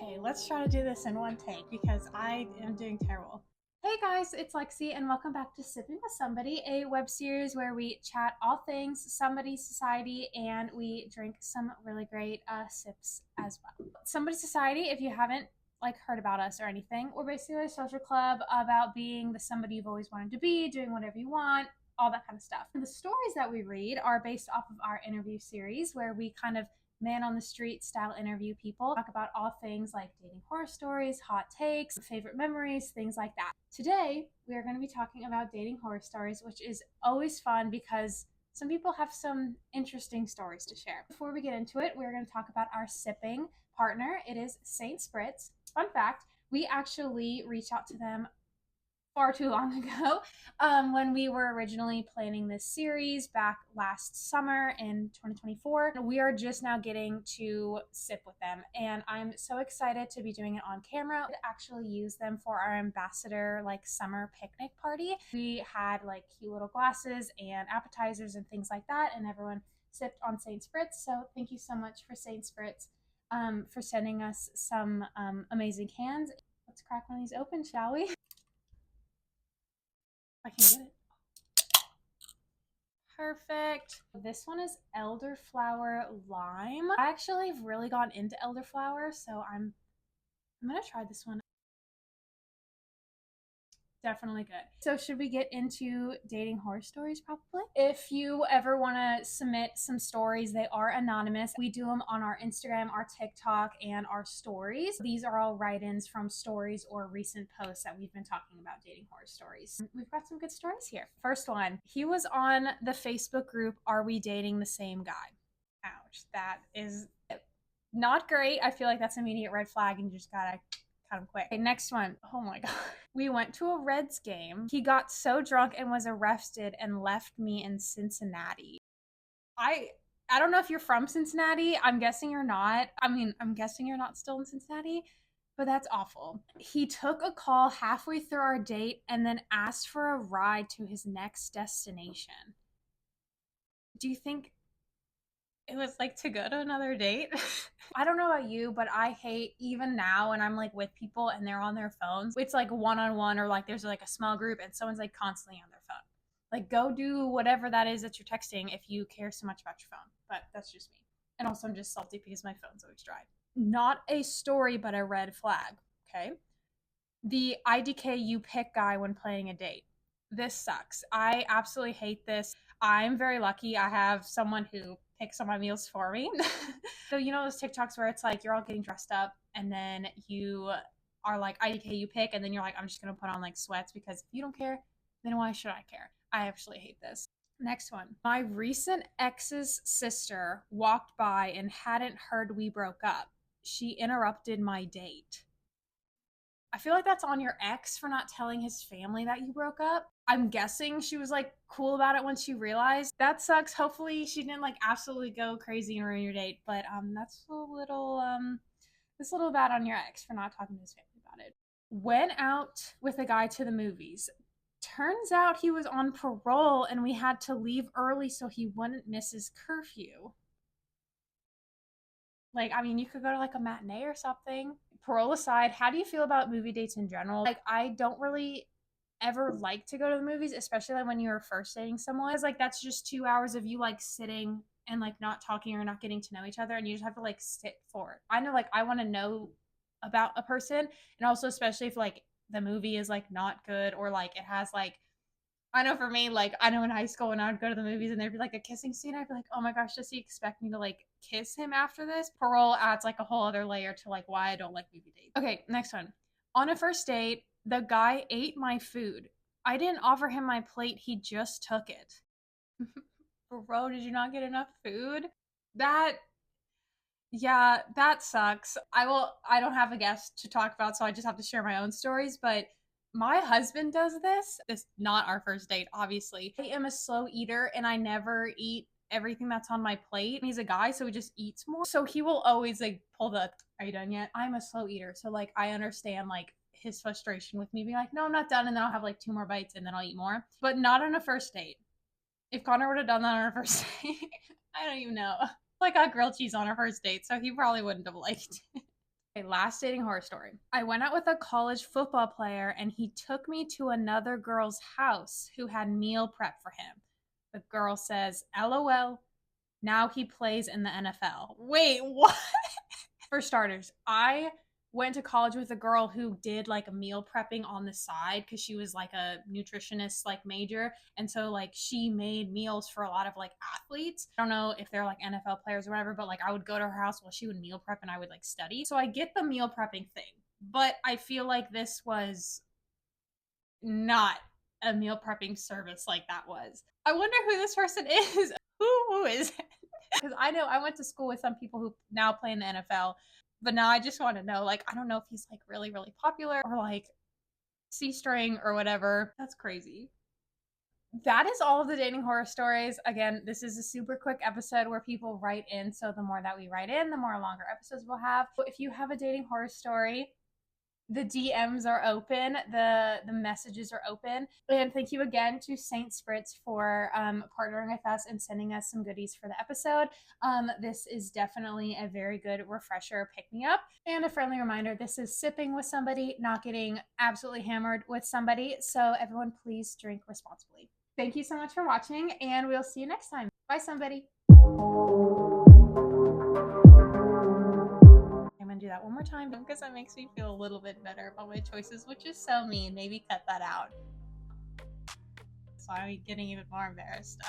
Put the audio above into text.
Okay, let's try to do this in one take because I am doing terrible. Hey guys, it's Lexi and welcome back to Sippin with Somebody, a web series where we chat all things Somebody Society and we drink some really great sips as well. Somebody Society, if you haven't heard about us or anything, we're basically a social club about being the somebody you've always wanted to be, doing whatever you want, all that kind of stuff. And the stories that we read are based off of our interview series where we kind of man on the street style interview people, talk about all things like dating horror stories, hot takes, favorite memories, things like that. Today, we are going to be talking about dating horror stories, which is always fun because some people have some interesting stories to share. Before we get into it, we're going to talk about our sipping partner. It is Saint Spritz. Fun fact, we actually reached out to them far too long ago when we were originally planning this series back last summer in 2024. We are just now getting to sip with them and I'm so excited to be doing it on camera. We actually use them for our ambassador summer picnic party. We had cute little glasses and appetizers and things like that, and everyone sipped on Saint Spritz. So thank you so much for Saint Spritz for sending us some amazing cans. Let's crack one of these open, shall we? I can get it. Perfect. This one is elderflower lime. I actually have really gone into elderflower, so I'm gonna try this one. Definitely good. So should we get into dating horror stories probably? If you ever want to submit some stories, they are anonymous. We do them on our Instagram, our TikTok, and our stories. These are all write-ins from stories or recent posts that we've been talking about dating horror stories. We've got some good stories here. First one, he was on the Facebook group, Are We Dating the Same Guy? Ouch, that is not great. I feel like that's an immediate red flag and you just gotta cut him quick. Okay, next one. Oh my god. We went to a Reds game. He got so drunk and was arrested and left me in Cincinnati. I don't know if you're from Cincinnati. I'm guessing you're not. I'm guessing you're not still in Cincinnati, but that's awful. He took a call halfway through our date and then asked for a ride to his next destination. Do you think it was to go to another date? I don't know about you, but I hate even now when I'm with people and they're on their phones. It's one-on-one or there's a small group and someone's constantly on their phone. Go do whatever that is that you're texting if you care so much about your phone. But that's just me. And also I'm just salty because my phone's always dry. Not a story, but a red flag. Okay. The IDK you pick guy when planning a date. This sucks. I absolutely hate this. I'm very lucky. I have someone who picks all my meals for me. So you know those TikToks where it's you're all getting dressed up and then you are IDK you pick and then you're I'm just gonna put on sweats because if you don't care, then why should I care? I actually hate this. Next one. My recent ex's sister walked by and hadn't heard we broke up. She interrupted my date. I feel like that's on your ex for not telling his family that you broke up. I'm guessing she was cool about it once she realized. That sucks. Hopefully she didn't absolutely go crazy and ruin your date, but that's a little bad on your ex for not talking to his family about it. Went out with a guy to the movies. Turns out he was on parole and we had to leave early so he wouldn't miss his curfew. You could go to a matinee or something. Parole aside, how do you feel about movie dates in general? I don't really ever like to go to the movies, especially when you're first dating someone. Because that's just 2 hours of you sitting and not talking or not getting to know each other, and you just have to sit for it. I know I want to know about a person, and also especially if the movie is not good or it has I know for me, I know in high school when I would go to the movies and there'd be a kissing scene, I'd be oh my gosh, does he expect me to kiss him after this? Parole adds a whole other layer to why I don't like movie dates. Okay, next one. On a first date, the guy ate my food. I didn't offer him my plate, he just took it. Bro, did you not get enough food? Yeah, that sucks. I don't have a guest to talk about, so I just have to share my own stories, but my husband does this. It's not our first date, obviously. I am a slow eater and I never eat everything that's on my plate. He's a guy, so he just eats more. So he will always pull the, are you done yet? I'm a slow eater. So I understand his frustration with me being no, I'm not done. And then I'll have 2 more bites and then I'll eat more. But not on a first date. If Connor would have done that on our first date, I don't even know. Got grilled cheese on our first date, so he probably wouldn't have liked it. Okay, last dating horror story. I went out with a college football player and he took me to another girl's house who had meal prep for him. The girl says, LOL, now he plays in the NFL. Wait, what? For starters, I went to college with a girl who did like a meal prepping on the side because she was like a nutritionist like major, and so like she made meals for a lot of like athletes. I don't know if they're like NFL players or whatever, but like I would go to her house while she would meal prep and I would like study. So I get the meal prepping thing, but I feel like this was not a meal prepping service like that was. I wonder who this person is. Who is it? Because I know I went to school with some people who now play in the NFL, but now I just want to know, like, I don't know if he's like really, really popular or like C string or whatever. That's crazy. That is all of the dating horror stories. Again, this is a super quick episode where people write in. So the more that we write in, the more longer episodes we'll have. If you have a dating horror story, the DMs are open, the messages are open. And thank you again to Saint Spritz for partnering with us and sending us some goodies for the episode. This is definitely a very good refresher pick me up. And a friendly reminder, this is sipping with somebody, not getting absolutely hammered with somebody. So everyone please drink responsibly. Thank you so much for watching, and we'll see you next time. Bye, somebody. I'm gonna do that one more time because that makes me feel a little bit better about my choices, which is so mean. Maybe cut that out. So I'm getting even more embarrassed.